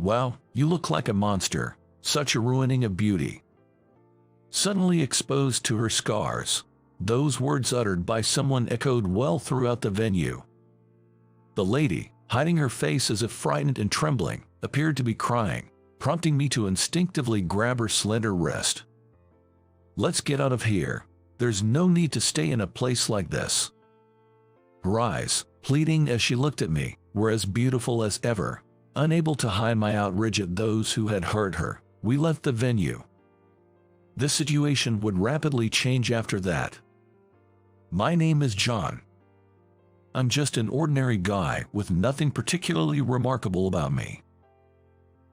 "Wow, you look like a monster. Such a ruining of beauty." Suddenly exposed to her scars, those words uttered by someone echoed well throughout the venue. The lady, hiding her face as if frightened and trembling, appeared to be crying, prompting me to instinctively grab her slender wrist. "Let's get out of here. There's no need to stay in a place like this." Her eyes, pleading as she looked at me, were as beautiful as ever. Unable to hide my outrage at those who had hurt her, we left the venue. This situation would rapidly change after that. My name is John. I'm just an ordinary guy with nothing particularly remarkable about me.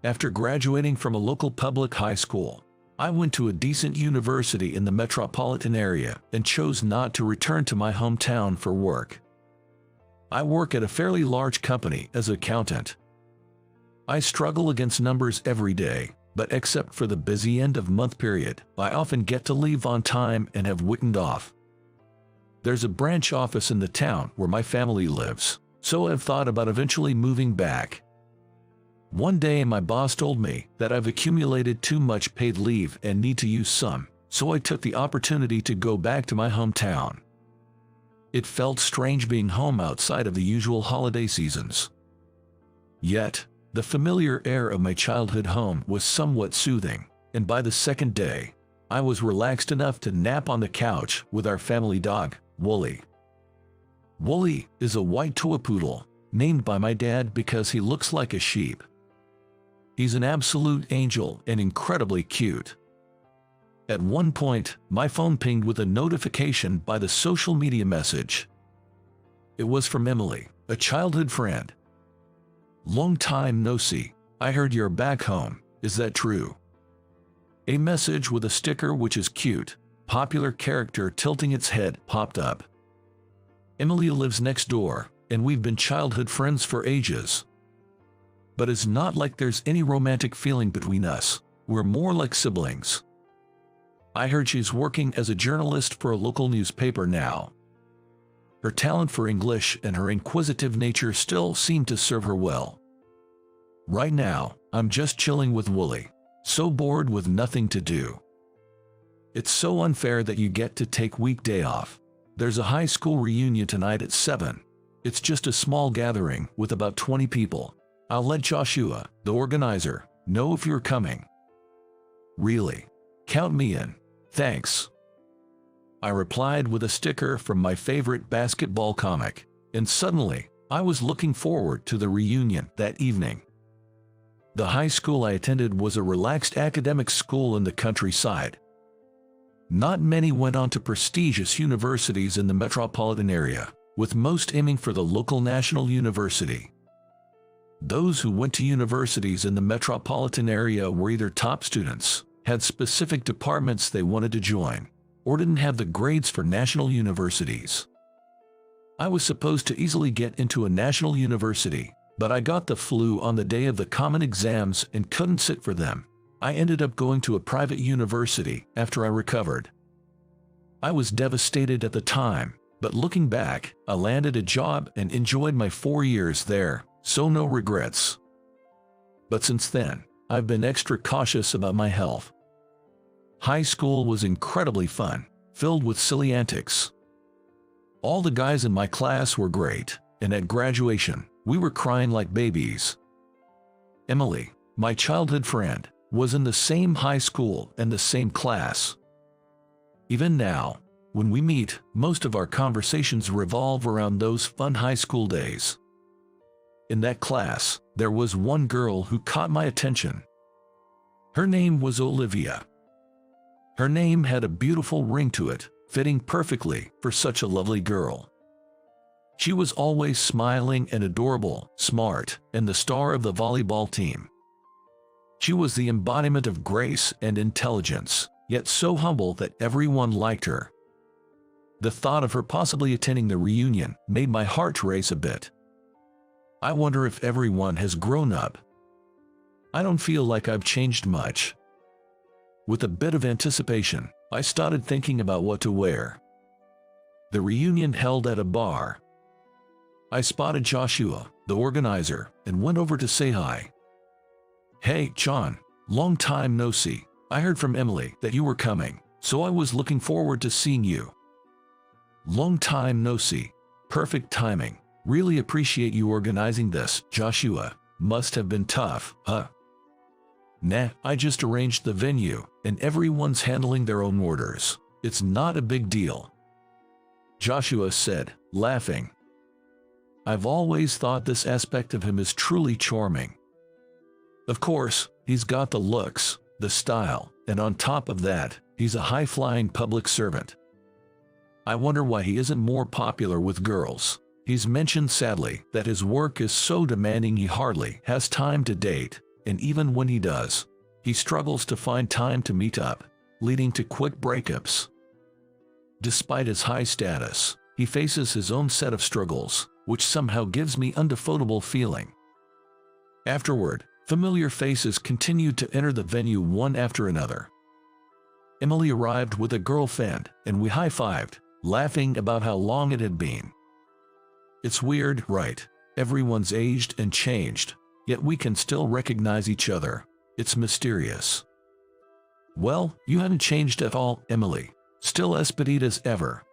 After graduating from a local public high school, I went to a decent university in the metropolitan area and chose not to return to my hometown for work. I work at a fairly large company as an accountant. I struggle against numbers every day, but except for the busy end-of-month period, I often get to leave on time and have weekend off. There's a branch office in the town where my family lives, so I've thought about eventually moving back. One day my boss told me that I've accumulated too much paid leave and need to use some, so I took the opportunity to go back to my hometown. It felt strange being home outside of the usual holiday seasons. Yet, the familiar air of my childhood home was somewhat soothing, and by the second day, I was relaxed enough to nap on the couch with our family dog, Wooly. Wooly is a white toy poodle, named by my dad because he looks like a sheep. He's an absolute angel and incredibly cute. At one point, my phone pinged with a notification by the social media message. It was from Emily, a childhood friend. "Long time no see. I heard you're back home. Is that true?" A message with a sticker which is cute, popular character tilting its head popped up. Emily lives next door, and we've been childhood friends for ages. But it's not like there's any romantic feeling between us. We're more like siblings. I heard she's working as a journalist for a local newspaper now. Her talent for English and her inquisitive nature still seem to serve her well. Right now, I'm just chilling with Wooly, so bored with nothing to do. It's so unfair that you get to take weekday off. There's a high school reunion tonight at 7. It's just a small gathering with about 20 people. I'll let Joshua, the organizer, know if you're coming. Really? Count me in. Thanks. I replied with a sticker from my favorite basketball comic, and suddenly, I was looking forward to the reunion that evening. The high school I attended was a relaxed academic school in the countryside. Not many went on to prestigious universities in the metropolitan area, with most aiming for the local national university. Those who went to universities in the metropolitan area were either top students, had specific departments they wanted to join, or didn't have the grades for national universities. I was supposed to easily get into a national university, but I got the flu on the day of the common exams and couldn't sit for them. I ended up going to a private university after I recovered. I was devastated at the time, but looking back, I landed a job and enjoyed my 4 years there, so no regrets. But since then, I've been extra cautious about my health. High school was incredibly fun, filled with silly antics. All the guys in my class were great, and at graduation, we were crying like babies. Emily, my childhood friend, was in the same high school and the same class. Even now, when we meet, most of our conversations revolve around those fun high school days. In that class, there was one girl who caught my attention. Her name was Olivia. Her name had a beautiful ring to it, fitting perfectly for such a lovely girl. She was always smiling and adorable, smart, and the star of the volleyball team. She was the embodiment of grace and intelligence, yet so humble that everyone liked her. The thought of her possibly attending the reunion made my heart race a bit. I wonder if everyone has grown up. I don't feel like I've changed much. With a bit of anticipation, I started thinking about what to wear. The reunion held at a bar. I spotted Joshua, the organizer, and went over to say hi. Hey, John. Long time no see. I heard from Emily that you were coming, so I was looking forward to seeing you. Long time no see. Perfect timing. Really appreciate you organizing this, Joshua. Must have been tough, huh? Nah, I just arranged the venue, and everyone's handling their own orders. It's not a big deal, Joshua said, laughing. I've always thought this aspect of him is truly charming. Of course, he's got the looks, the style, and on top of that, he's a high-flying public servant. I wonder why he isn't more popular with girls. He's mentioned sadly that his work is so demanding he hardly has time to date, and even when he does, he struggles to find time to meet up, leading to quick breakups. Despite his high status, he faces his own set of struggles, which somehow gives me undefeatable feeling. Afterward, familiar faces continued to enter the venue one after another. Emily arrived with a girlfriend, and we high-fived, laughing about how long it had been. It's weird, right? Everyone's aged and changed, yet we can still recognize each other. It's mysterious. Well, you haven't changed at all, Emily. Still as petite as ever.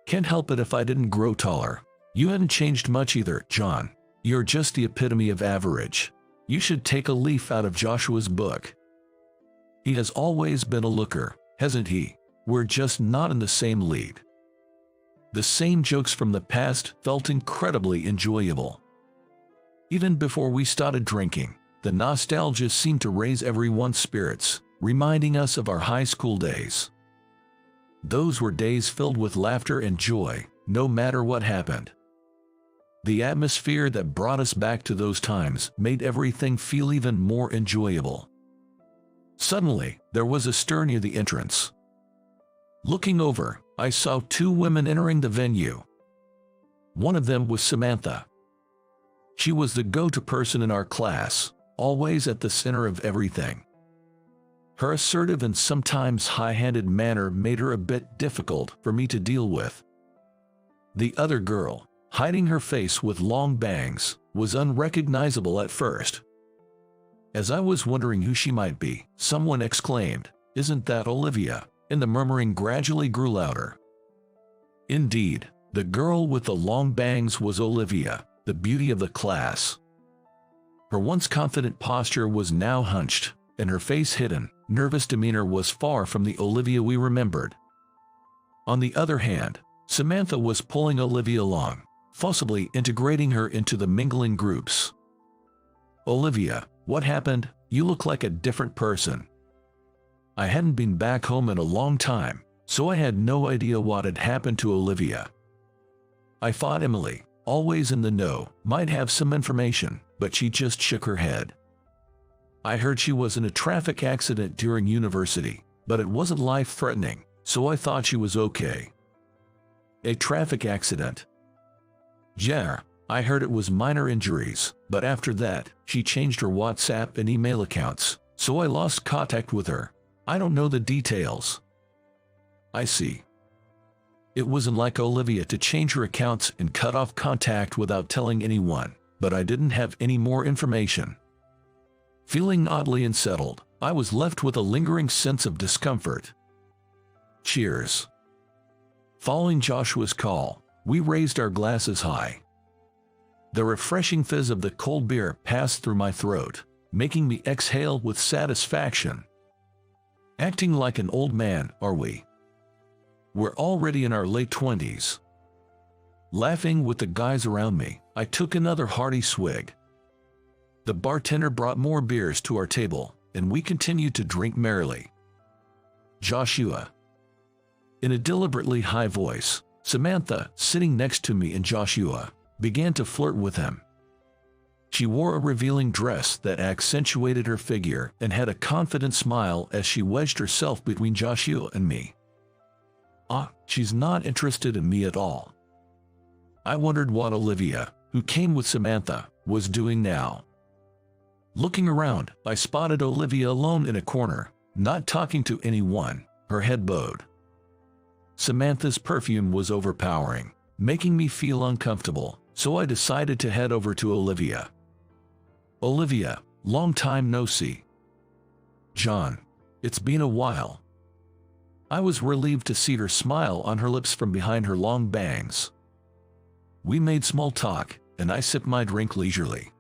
Can't help it if I didn't grow taller. You haven't changed much either, John. You're just the epitome of average. You should take a leaf out of Joshua's book. He has always been a looker, hasn't he? We're just not in the same league. The same jokes from the past felt incredibly enjoyable. Even before we started drinking, the nostalgia seemed to raise everyone's spirits, reminding us of our high school days. Those were days filled with laughter and joy, no matter what happened. The atmosphere that brought us back to those times made everything feel even more enjoyable. Suddenly, there was a stir near the entrance. Looking over, I saw two women entering the venue. One of them was Samantha. She was the go-to person in our class, always at the center of everything. Her assertive and sometimes high-handed manner made her a bit difficult for me to deal with. The other girl, hiding her face with long bangs, was unrecognizable at first. As I was wondering who she might be, someone exclaimed, "Isn't that Olivia?" and the murmuring gradually grew louder. Indeed, the girl with the long bangs was Olivia, the beauty of the class. Her once confident posture was now hunched, and her face hidden, nervous demeanor was far from the Olivia we remembered. On the other hand, Samantha was pulling Olivia along, forcibly integrating her into the mingling groups. "Olivia, what happened? You look like a different person." I hadn't been back home in a long time, so I had no idea what had happened to Olivia. I thought Emily, always in the know, might have some information, but she just shook her head. I heard she was in a traffic accident during university, but it wasn't life-threatening, so I thought she was okay. A traffic accident? Yeah, I heard it was minor injuries, but after that, she changed her WhatsApp and email accounts, so I lost contact with her. I don't know the details. I see. It wasn't like Olivia to change her accounts and cut off contact without telling anyone, but I didn't have any more information. Feeling oddly unsettled, I was left with a lingering sense of discomfort. Cheers. Following Joshua's call, we raised our glasses high. The refreshing fizz of the cold beer passed through my throat, making me exhale with satisfaction. Acting like an old man, are we? We're already in our late 20s. Laughing with the guys around me, I took another hearty swig. The bartender brought more beers to our table, and we continued to drink merrily. Joshua. In a deliberately high voice, Samantha, sitting next to me and Joshua, began to flirt with him. She wore a revealing dress that accentuated her figure and had a confident smile as she wedged herself between Joshua and me. She's not interested in me at all. I wondered what Olivia, who came with Samantha, was doing now. Looking around, I spotted Olivia alone in a corner, not talking to anyone, her head bowed. Samantha's perfume was overpowering, making me feel uncomfortable, so I decided to head over to Olivia. "Olivia, Long time no see. John, it's been a while. I was relieved to see her smile on her lips from behind her long bangs. We made small talk, and I sipped my drink leisurely.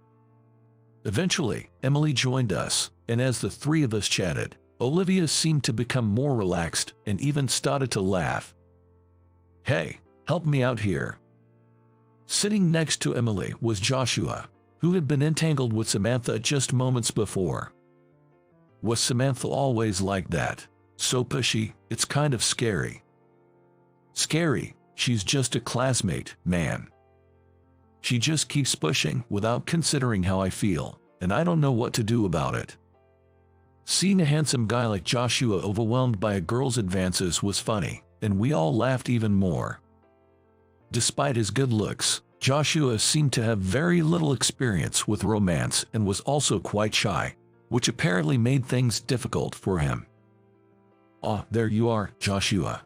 Eventually, Emily joined us, and as the three of us chatted, Olivia seemed to become more relaxed and even started to laugh. Hey, help me out here. Sitting next to Emily was Joshua, who had been entangled with Samantha just moments before. Was Samantha always like that? So pushy, it's kind of scary. Scary, she's just a classmate, man. She just keeps pushing without considering how I feel, and I don't know what to do about it. Seeing a handsome guy like Joshua overwhelmed by a girl's advances was funny, and we all laughed even more. Despite his good looks, Joshua seemed to have very little experience with romance and was also quite shy, which apparently made things difficult for him. "Ah, there you are, Joshua."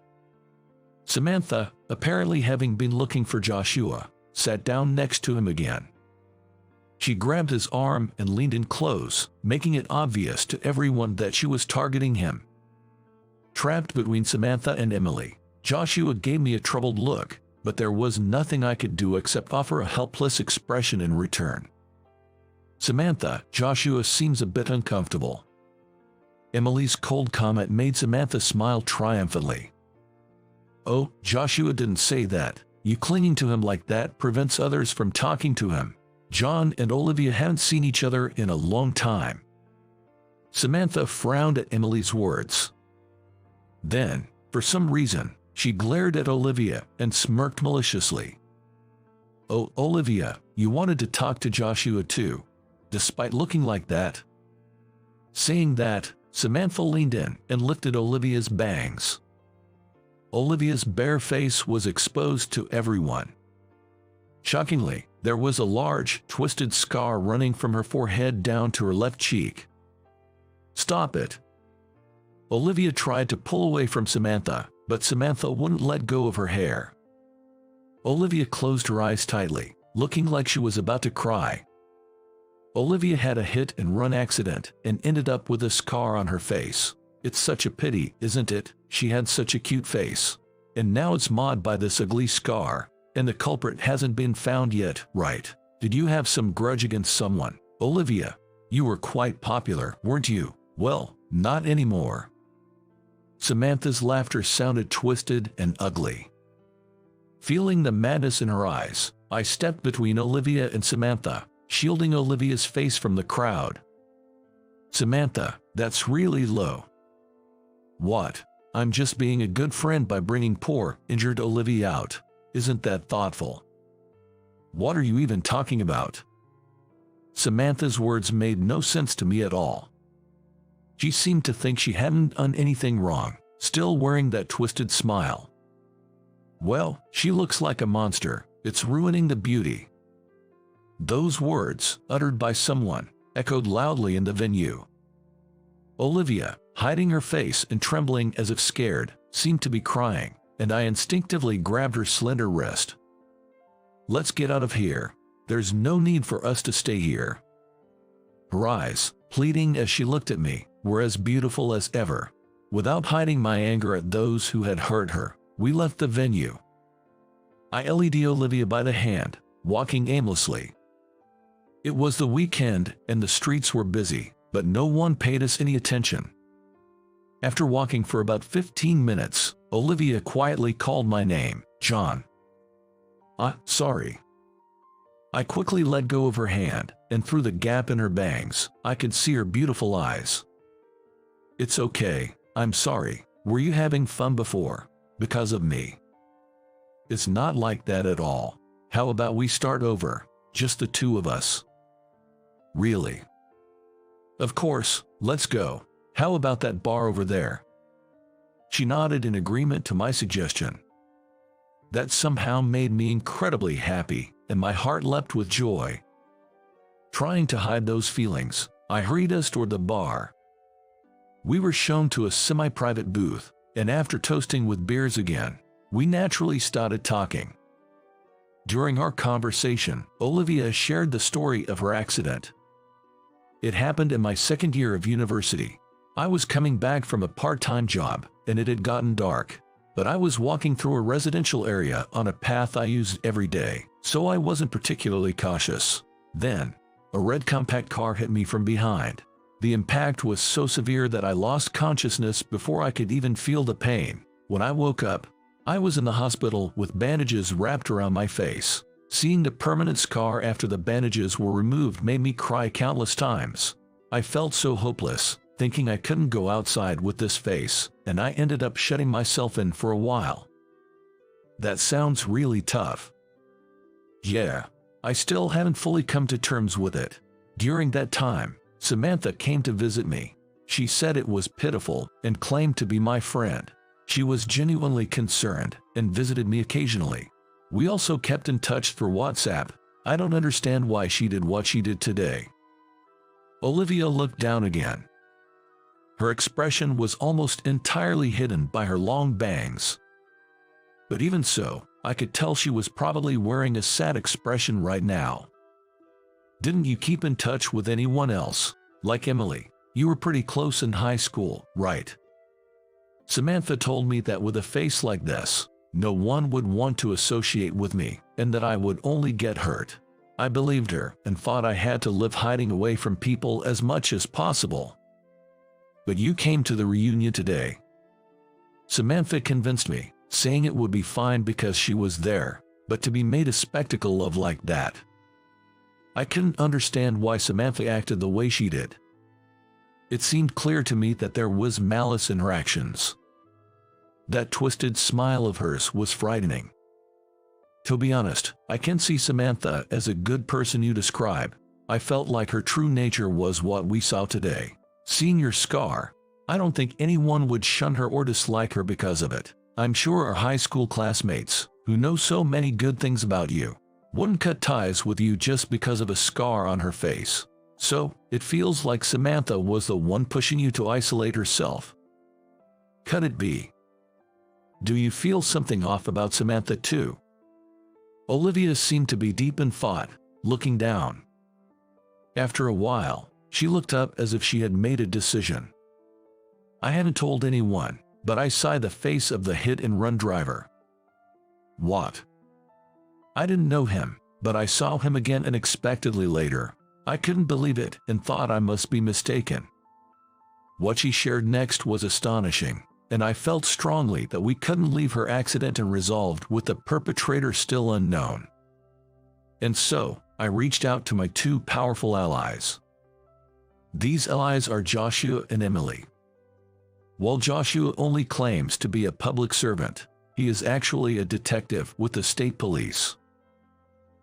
Samantha, apparently having been looking for Joshua, sat down next to him again. She grabbed his arm and leaned in close, making it obvious to everyone that she was targeting him. Trapped between Samantha and Emily, Joshua gave me a troubled look, but there was nothing I could do except offer a helpless expression in return. "Samantha, Joshua seems a bit uncomfortable." Emily's cold comment made Samantha smile triumphantly. "Oh, Joshua didn't say that. You clinging to him like that prevents others from talking to him. John and Olivia haven't seen each other in a long time." Samantha frowned at Emily's words. Then, for some reason, she glared at Olivia and smirked maliciously. "Oh, Olivia, you wanted to talk to Joshua too, despite looking like that?" Saying that, Samantha leaned in and lifted Olivia's bangs. Olivia's bare face was exposed to everyone. Shockingly, there was a large, twisted scar running from her forehead down to her left cheek. "Stop it." Olivia tried to pull away from Samantha, but Samantha wouldn't let go of her hair. Olivia closed her eyes tightly, looking like she was about to cry. Olivia had a hit-and-run accident and ended up with a scar on her face. It's such a pity, isn't it? She had such a cute face. And now it's marred by this ugly scar, and the culprit hasn't been found yet, right? Did you have some grudge against someone? Olivia, you were quite popular, weren't you? Well, not anymore. Samantha's laughter sounded twisted and ugly. Feeling the madness in her eyes, I stepped between Olivia and Samantha, shielding Olivia's face from the crowd. "Samantha, that's really low." "What? I'm just being a good friend by bringing poor, injured Olivia out. Isn't that thoughtful?" "What are you even talking about?" Samantha's words made no sense to me at all. She seemed to think she hadn't done anything wrong, still wearing that twisted smile. "Well, she looks like a monster. It's ruining the beauty." Those words, uttered by someone, echoed loudly in the venue. Olivia, hiding her face and trembling as if scared, seemed to be crying, and I instinctively grabbed her slender wrist. "Let's get out of here. There's no need for us to stay here." Her eyes, pleading as she looked at me, were as beautiful as ever. Without hiding my anger at those who had hurt her, we left the venue. I led Olivia by the hand, walking aimlessly. It was the weekend and the streets were busy, but no one paid us any attention. After walking for about 15 minutes, Olivia quietly called my name, "John." Sorry." I quickly let go of her hand, and through the gap in her bangs, I could see her beautiful eyes. "It's okay, I'm sorry. Were you having fun before? Because of me?" "It's not like that at all. How about we start over, just the two of us?" "Really?" "Of course, let's go. How about that bar over there?" She nodded in agreement to my suggestion. That somehow made me incredibly happy, and my heart leapt with joy. Trying to hide those feelings, I hurried us toward the bar. We were shown to a semi-private booth, and after toasting with beers again, we naturally started talking. During our conversation, Olivia shared the story of her accident. It happened in my second year of university. I was coming back from a part-time job, and it had gotten dark. But I was walking through a residential area on a path I used every day, so I wasn't particularly cautious. Then, a red compact car hit me from behind. The impact was so severe that I lost consciousness before I could even feel the pain. When I woke up, I was in the hospital with bandages wrapped around my face. Seeing the permanent scar after the bandages were removed made me cry countless times. I felt so hopeless, thinking I couldn't go outside with this face, and I ended up shutting myself in for a while. That sounds really tough. Yeah, I still haven't fully come to terms with it. During that time, Samantha came to visit me. She said it was pitiful and claimed to be my friend. She was genuinely concerned and visited me occasionally. We also kept in touch through WhatsApp. I don't understand why she did what she did today. Olivia looked down again. Her expression was almost entirely hidden by her long bangs. But even so, I could tell she was probably wearing a sad expression right now. Didn't you keep in touch with anyone else? Like Emily, you were pretty close in high school, right? Samantha told me that with a face like this, no one would want to associate with me, and that I would only get hurt. I believed her and thought I had to live hiding away from people as much as possible. But you came to the reunion today. Samantha convinced me, saying it would be fine because she was there, but to be made a spectacle of like that. I couldn't understand why Samantha acted the way she did. It seemed clear to me that there was malice in her actions. That twisted smile of hers was frightening. To be honest, I can see Samantha as a good person you describe. I felt like her true nature was what we saw today. Seeing your scar, I don't think anyone would shun her or dislike her because of it. I'm sure our high school classmates, who know so many good things about you, wouldn't cut ties with you just because of a scar on her face. So, it feels like Samantha was the one pushing you to isolate herself. Could it be? Do you feel something off about Samantha too? Olivia seemed to be deep in thought, looking down. After a while, she looked up as if she had made a decision. I hadn't told anyone, but I saw the face of the hit-and-run driver. What? I didn't know him, but I saw him again unexpectedly later. I couldn't believe it and thought I must be mistaken. What she shared next was astonishing, and I felt strongly that we couldn't leave her accident unresolved with the perpetrator still unknown. And so, I reached out to my two powerful allies. These allies are Joshua and Emily. While Joshua only claims to be a public servant, he is actually a detective with the state police.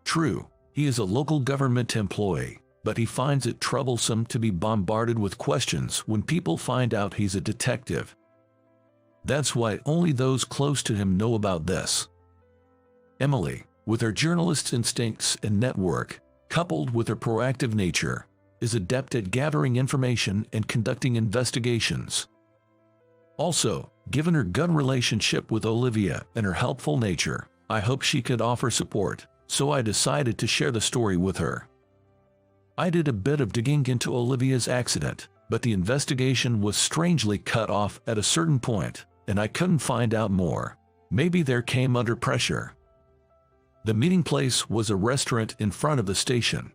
True, he is a local government employee, but he finds it troublesome to be bombarded with questions when people find out he's a detective. That's why only those close to him know about this. Emily, with her journalist's instincts and network, coupled with her proactive nature, is adept at gathering information and conducting investigations. Also, given her good relationship with Olivia and her helpful nature, I hoped she could offer support, so I decided to share the story with her. I did a bit of digging into Olivia's accident, but the investigation was strangely cut off at a certain point, and I couldn't find out more. Maybe there came under pressure. The meeting place was a restaurant in front of the station.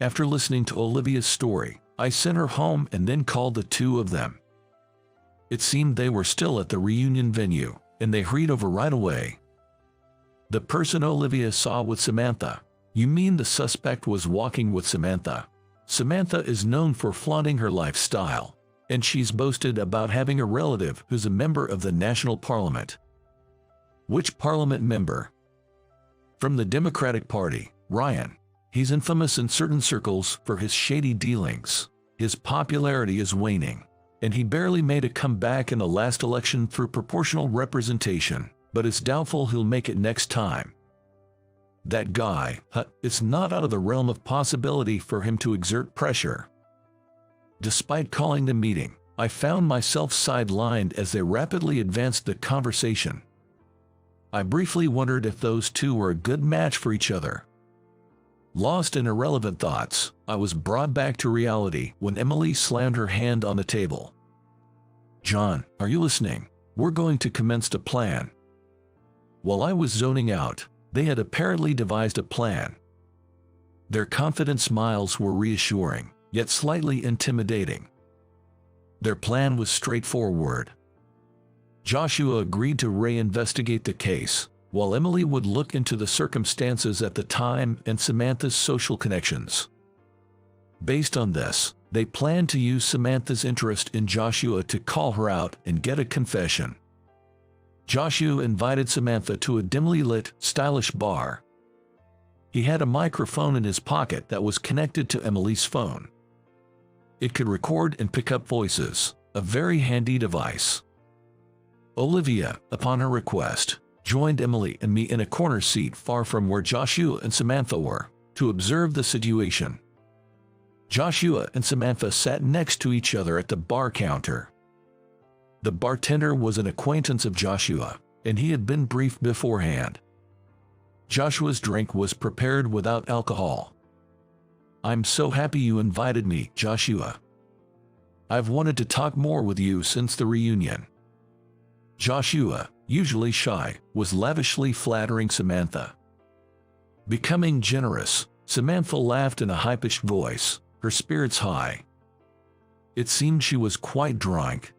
After listening to Olivia's story, I sent her home and then called the two of them. It seemed they were still at the reunion venue, and they hurried over right away. The person Olivia saw with Samantha. You mean the suspect was walking with Samantha? Samantha is known for flaunting her lifestyle, and she's boasted about having a relative who's a member of the national parliament. Which parliament member? From the Democratic Party, Ryan. He's infamous in certain circles for his shady dealings. His popularity is waning, and he barely made a comeback in the last election through proportional representation, but it's doubtful he'll make it next time. That guy, it's not out of the realm of possibility for him to exert pressure. Despite calling the meeting, I found myself sidelined as they rapidly advanced the conversation. I briefly wondered if those two were a good match for each other. Lost in irrelevant thoughts, I was brought back to reality when Emily slammed her hand on the table. "John, are you listening? We're going to commence a plan." While I was zoning out, they had apparently devised a plan. Their confident smiles were reassuring, yet slightly intimidating. Their plan was straightforward. Joshua agreed to reinvestigate the case, while Emily would look into the circumstances at the time and Samantha's social connections. Based on this, they planned to use Samantha's interest in Joshua to call her out and get a confession. Joshua invited Samantha to a dimly lit, stylish bar. He had a microphone in his pocket that was connected to Emily's phone. It could record and pick up voices, a very handy device. Olivia, upon her request, joined Emily and me in a corner seat far from where Joshua and Samantha were, to observe the situation. Joshua and Samantha sat next to each other at the bar counter. The bartender was an acquaintance of Joshua, and he had been briefed beforehand. Joshua's drink was prepared without alcohol. "I'm so happy you invited me, Joshua. I've wanted to talk more with you since the reunion." Joshua, usually shy, was lavishly flattering Samantha. Becoming generous, Samantha laughed in a high-pitched voice, her spirits high. It seemed she was quite drunk.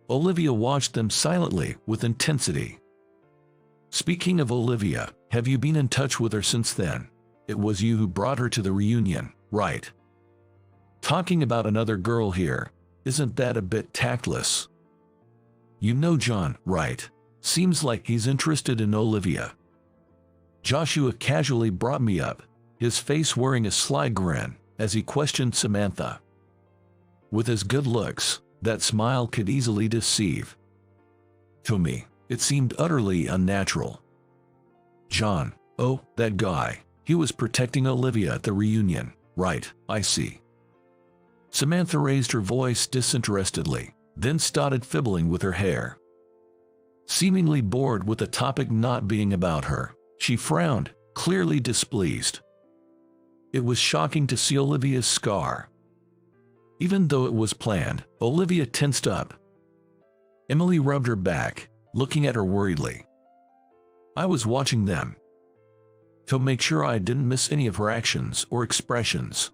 Olivia watched them silently, with intensity. "Speaking of Olivia, have you been in touch with her since then? It was you who brought her to the reunion, right? Talking about another girl here, isn't that a bit tactless? You know John, right? Seems like he's interested in Olivia." Joshua casually brought me up, his face wearing a sly grin, as he questioned Samantha. With his good looks, that smile could easily deceive. To me, it seemed utterly unnatural. "John, oh, that guy, he was protecting Olivia at the reunion, right, I see." Samantha raised her voice disinterestedly, then started fiddling with her hair. Seemingly bored with the topic not being about her, she frowned, clearly displeased. It was shocking to see Olivia's scar. Even though it was planned, Olivia tensed up. Emily rubbed her back, looking at her worriedly. I was watching them to make sure I didn't miss any of her actions or expressions.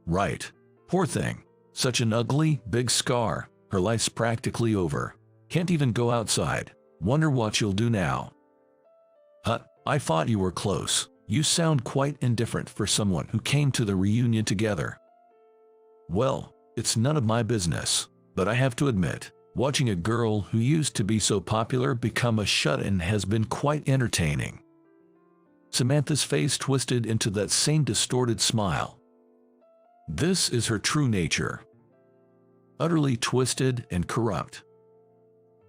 Right. Poor thing. Such an ugly, big scar. Her life's practically over. Can't even go outside. Wonder what she'll do now. I thought you were close. You sound quite indifferent for someone who came to the reunion together. Well, it's none of my business, but I have to admit, watching a girl who used to be so popular become a shut-in has been quite entertaining. Samantha's face twisted into that same distorted smile. This is her true nature. Utterly twisted and corrupt.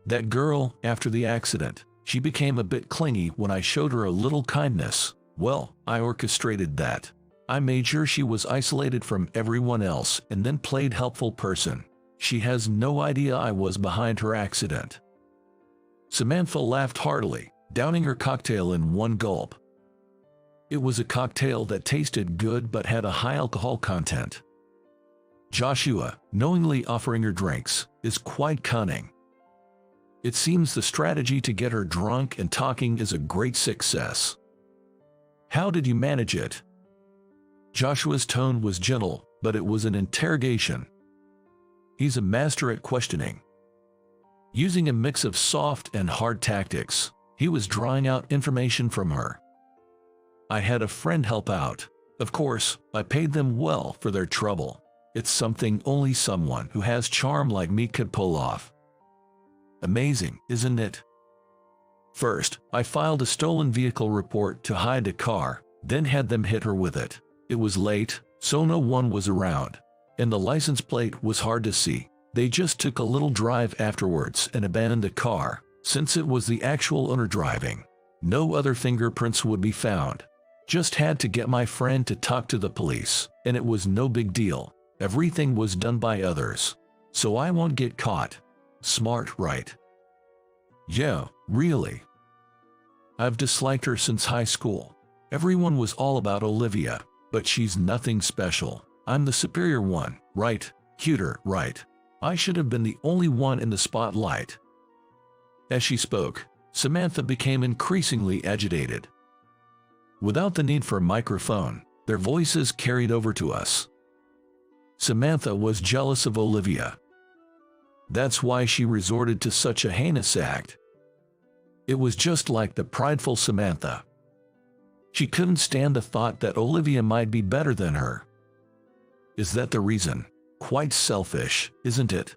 That girl, after the accident, she became a bit clingy when I showed her a little kindness. Well, I orchestrated that. I made sure she was isolated from everyone else and then played helpful person. She has no idea I was behind her accident. Samantha laughed heartily, downing her cocktail in one gulp. It was a cocktail that tasted good but had a high alcohol content. Joshua, knowingly offering her drinks, is quite cunning. It seems the strategy to get her drunk and talking is a great success. How did you manage it? Joshua's tone was gentle, but it was an interrogation. He's a master at questioning. Using a mix of soft and hard tactics, he was drawing out information from her. I had a friend help out. Of course, I paid them well for their trouble. It's something only someone who has charm like me could pull off. Amazing, isn't it? First, I filed a stolen vehicle report to hide a car, then had them hit her with it. It was late, so no one was around, and the license plate was hard to see. They just took a little drive afterwards and abandoned the car, since it was the actual owner driving. No other fingerprints would be found. Just had to get my friend to talk to the police, and it was no big deal. Everything was done by others, so I won't get caught. Smart, right? Yeah, really. I've disliked her since high school. Everyone was all about Olivia, but she's nothing special. I'm the superior one, right? Cuter, right? I should have been the only one in the spotlight. As she spoke, Samantha became increasingly agitated. Without the need for a microphone, their voices carried over to us. Samantha was jealous of Olivia. That's why she resorted to such a heinous act. It was just like the prideful Samantha. She couldn't stand the thought that Olivia might be better than her. Is that the reason? Quite selfish, isn't it?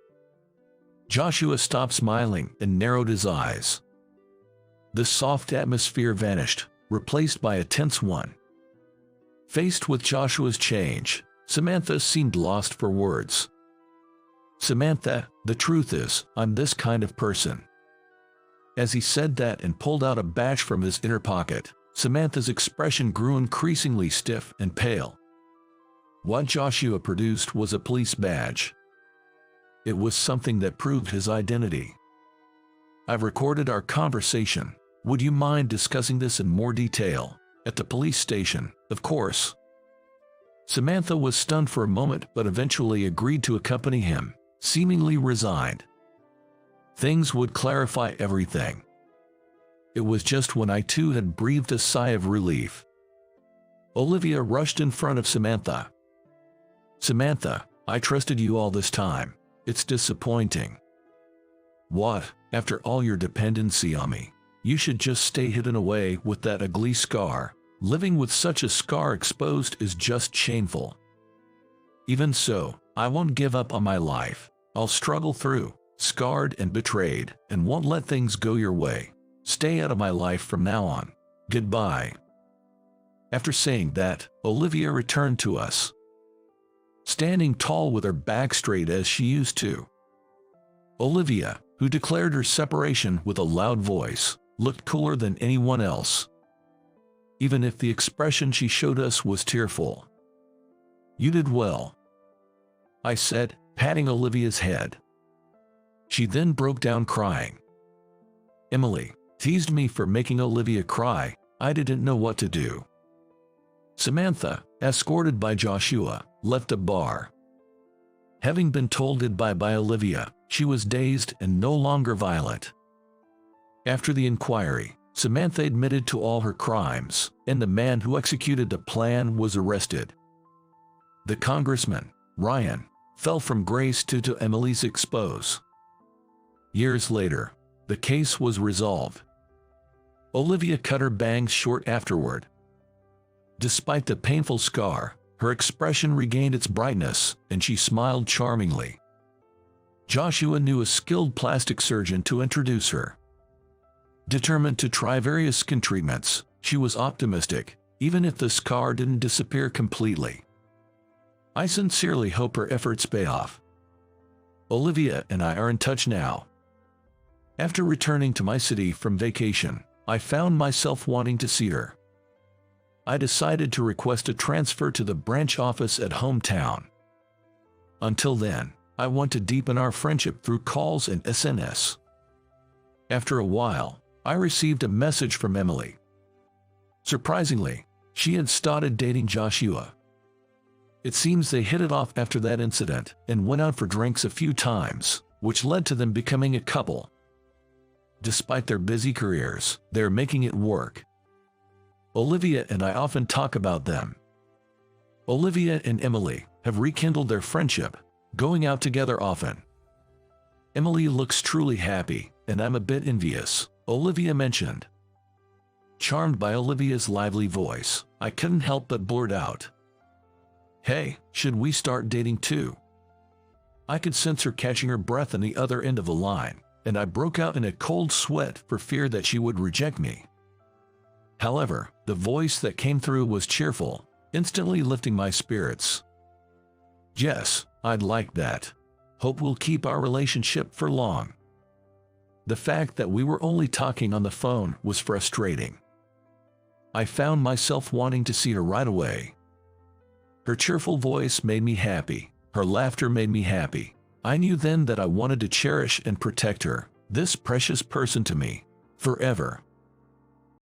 Joshua stopped smiling and narrowed his eyes. The soft atmosphere vanished, replaced by a tense one. Faced with Joshua's change, Samantha seemed lost for words. Samantha, the truth is, I'm this kind of person. As he said that and pulled out a badge from his inner pocket, Samantha's expression grew increasingly stiff and pale. What Joshua produced was a police badge. It was something that proved his identity. I've recorded our conversation. Would you mind discussing this in more detail? At the police station, of course. Samantha was stunned for a moment but eventually agreed to accompany him, seemingly resigned. Things would clarify everything. It was just when I too had breathed a sigh of relief. Olivia rushed in front of Samantha. Samantha, I trusted you all this time. It's disappointing. What, after all your dependency on me? You should just stay hidden away with that ugly scar. Living with such a scar exposed is just shameful. Even so, I won't give up on my life. I'll struggle through, scarred and betrayed, and won't let things go your way. Stay out of my life from now on. Goodbye. After saying that, Olivia returned to us. Standing tall with her back straight as she used to. Olivia, who declared her separation with a loud voice, looked cooler than anyone else. Even if the expression she showed us was tearful. You did well, I said, patting Olivia's head. She then broke down crying. Emily teased me for making Olivia cry. I didn't know what to do. Samantha, escorted by Joshua, left the bar. Having been told goodbye by Olivia, she was dazed and no longer violent. After the inquiry, Samantha admitted to all her crimes, and the man who executed the plan was arrested. The congressman, Ryan, fell from grace due to Emily's expose. Years later, the case was resolved. Olivia cut her bangs short afterward. Despite the painful scar, her expression regained its brightness, and she smiled charmingly. Joshua knew a skilled plastic surgeon to introduce her. Determined to try various skin treatments, she was optimistic, even if the scar didn't disappear completely. I sincerely hope her efforts pay off. Olivia and I are in touch now. After returning to my city from vacation, I found myself wanting to see her. I decided to request a transfer to the branch office at hometown. Until then, I want to deepen our friendship through calls and SNS. After a while, I received a message from Emily. Surprisingly, she had started dating Joshua. It seems they hit it off after that incident and went out for drinks a few times, which led to them becoming a couple. Despite their busy careers, they're making it work. Olivia and I often talk about them. Olivia and Emily have rekindled their friendship, going out together often. Emily looks truly happy, and I'm a bit envious, Olivia mentioned. Charmed by Olivia's lively voice, I couldn't help but blurt out, "Hey, should we start dating too?" I could sense her catching her breath on the other end of the line, and I broke out in a cold sweat for fear that she would reject me. However, the voice that came through was cheerful, instantly lifting my spirits. "Yes, I'd like that. Hope we'll keep our relationship for long." The fact that we were only talking on the phone was frustrating. I found myself wanting to see her right away. Her cheerful voice made me happy. Her laughter made me happy. I knew then that I wanted to cherish and protect her, this precious person to me, forever.